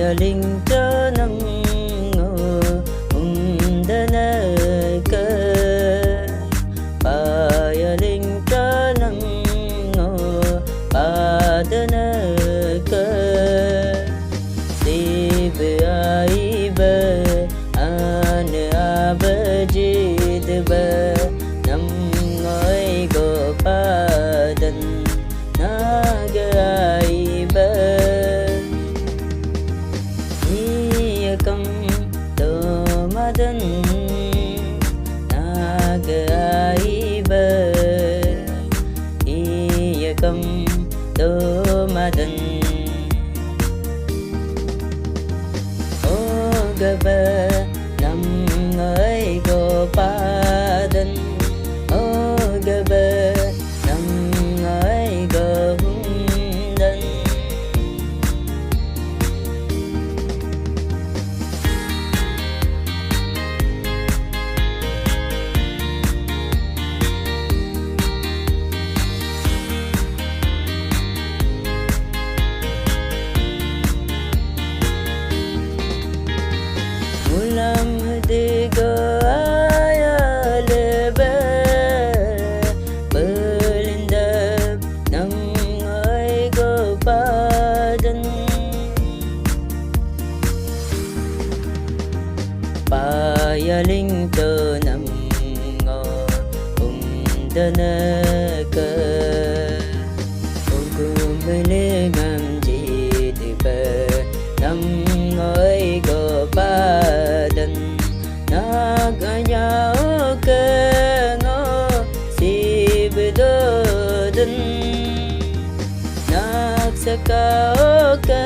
Payalincho nang umdanaka Payalincho nang padanaka Sibe aiba ane abajidba Nam ngoi go padan naga aiba Iyakam tomadan naga aiba Iyakam tomadan Ogaba nam ngoi go padan Ogaba nam ngoi go hundan Ulam digo ayaleba Pelindap nang ay go padan Payalincho nam ngo umdanaka Ugumilingam jidiba nam ay go padan Nagayao ka ngo sibidodan Nagsakao ka